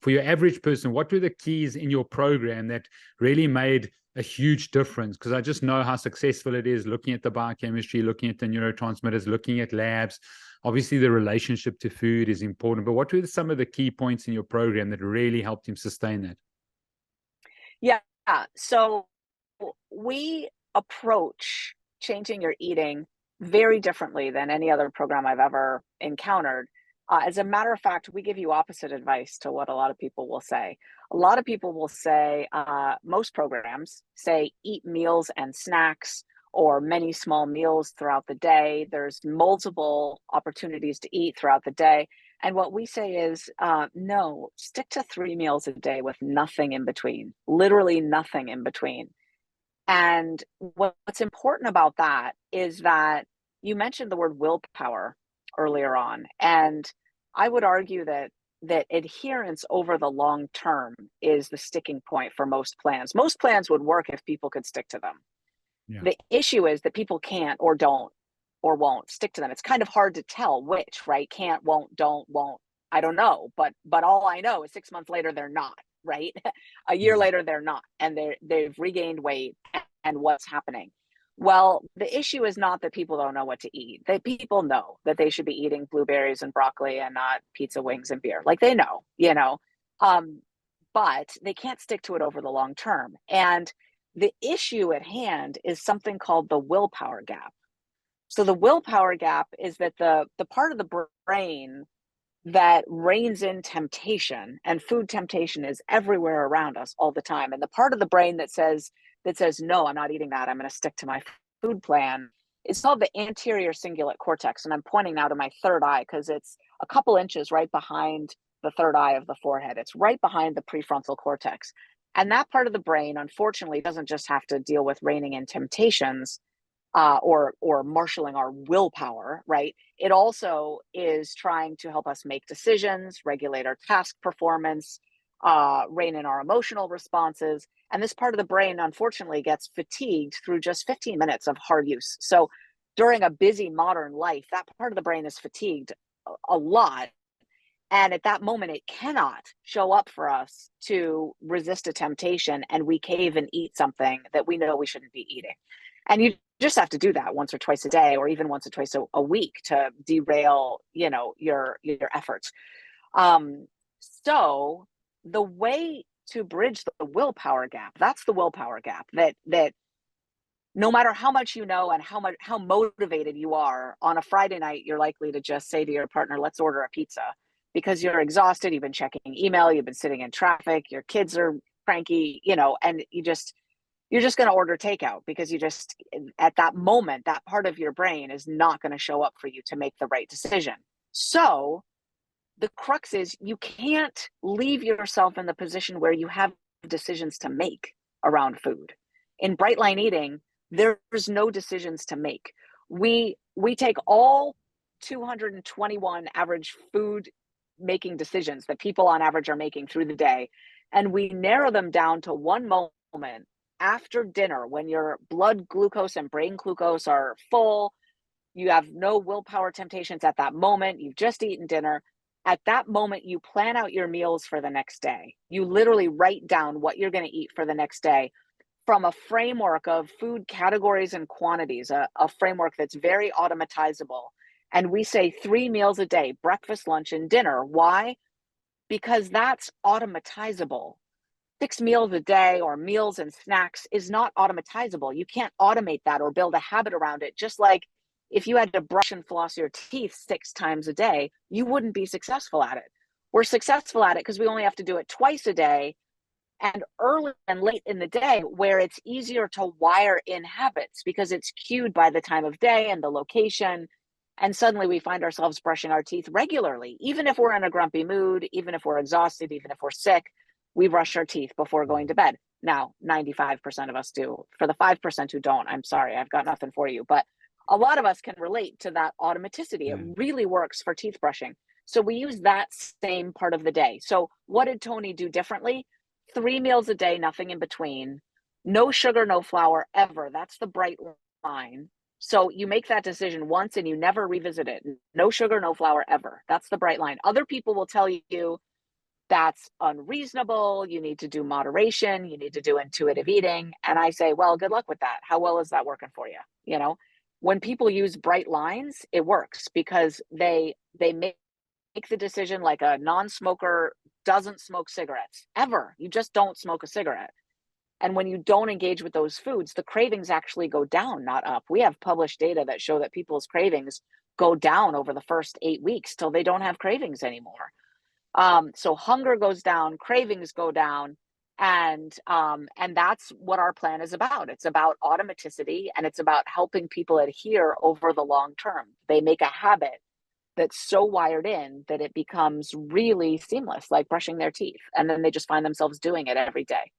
for your average person, what were the keys in your program that really made a huge difference? Because I just know how successful it is, looking at the biochemistry, looking at the neurotransmitters, looking at labs. Obviously, the relationship to food is important, but what were some of the key points in your program that really helped him sustain that? Yeah. So we approach changing your eating very differently than any other program I've ever encountered. As a matter of fact, we give you opposite advice to what a lot of people will say. A lot of people will say, most programs say eat meals and snacks or many small meals throughout the day. There's multiple opportunities to eat throughout the day. And what we say is, no, stick to 3 meals a day with nothing in between, literally nothing in between. And what's important about that is that you mentioned the word willpower earlier on, and I would argue that adherence over the long term is the sticking point for most plans. Most plans would work if people could stick to them. Yeah. The issue is that people can't or don't or won't stick to them. It's kind of hard to tell which, right? Can't, won't, don't, won't. I don't know, but all I know is 6 months later they're not, right? A year Yeah. later they're not, and they've regained weight. And what's happening? Well, the issue is not that people don't know what to eat. That people know that they should be eating blueberries and broccoli and not pizza, wings, and beer. Like they know, um, but they can't stick to it over the long term. And the issue at hand is something called the willpower gap. So the willpower gap is that the part of the brain that reins in temptation, and food temptation is everywhere around us all the time, and the part of the brain that says no, I'm not eating that, I'm going to stick to my food plan, it's called the anterior cingulate cortex. And I'm pointing now to my third eye because it's a couple inches right behind the third eye of the forehead. It's right behind the prefrontal cortex. And that part of the brain, unfortunately, doesn't just have to deal with reining in temptations, or marshaling our willpower, right? It also is trying to help us make decisions, regulate our task performance, rein in our emotional responses. And this part of the brain, unfortunately, gets fatigued through just 15 minutes of hard use. So during a busy modern life, that part of the brain is fatigued a lot. And at that moment, it cannot show up for us to resist a temptation, and we cave and eat something that we know we shouldn't be eating. And you just have to do that once or twice a day, or even once or twice a week to derail, your efforts. Um, so the way to bridge the willpower gap, that's the willpower gap, that no matter how much you know and how motivated you are, on a Friday night, you're likely to just say to your partner, let's order a pizza, because you're exhausted, you've been checking email, you've been sitting in traffic, your kids are cranky, and you're just going to order takeout because you just, at that moment, that part of your brain is not going to show up for you to make the right decision. So the crux is you can't leave yourself in the position where you have decisions to make around food. In bright line eating, there's no decisions to make. We take all 221 average food making decisions that people on average are making through the day, and we narrow them down to one moment after dinner when your blood glucose and brain glucose are full. You have no willpower temptations at that moment. You've just eaten dinner. At that moment, you plan out your meals for the next day. You literally write down what you're going to eat for the next day from a framework of food categories and quantities, a framework that's very automatizable. And we say 3 meals a day, breakfast, lunch, and dinner. Why? Because that's automatizable. 6 meals a day or meals and snacks is not automatizable. You can't automate that or build a habit around it. Just like if you had to brush and floss your teeth 6 times a day, you wouldn't be successful at it. We're successful at it because we only have to do it twice a day, and early and late in the day, where it's easier to wire in habits because it's cued by the time of day and the location. And suddenly we find ourselves brushing our teeth regularly, even if we're in a grumpy mood, even if we're exhausted, even if we're sick, we brush our teeth before going to bed. Now, 95% of us do. For the 5% who don't, I'm sorry, I've got nothing for you. But a lot of us can relate to that automaticity. It really works for teeth brushing. So we use that same part of the day. So what did Tony do differently? 3 meals a day, nothing in between. No sugar, no flour ever. That's the bright line. So you make that decision once and you never revisit it. No sugar, no flour ever. That's the bright line. Other people will tell you that's unreasonable. You need to do moderation. You need to do intuitive eating. And I say, well, good luck with that. How well is that working for you? You know, when people use bright lines, it works because they make the decision like a non-smoker doesn't smoke cigarettes ever. You just don't smoke a cigarette. And when you don't engage with those foods, the cravings actually go down, not up. We have published data that show that people's cravings go down over the first 8 weeks till they don't have cravings anymore. So hunger goes down, cravings go down, and that's what our plan is about. It's about automaticity, and it's about helping people adhere over the long term. They make a habit that's so wired in that it becomes really seamless, like brushing their teeth, and then they just find themselves doing it every day.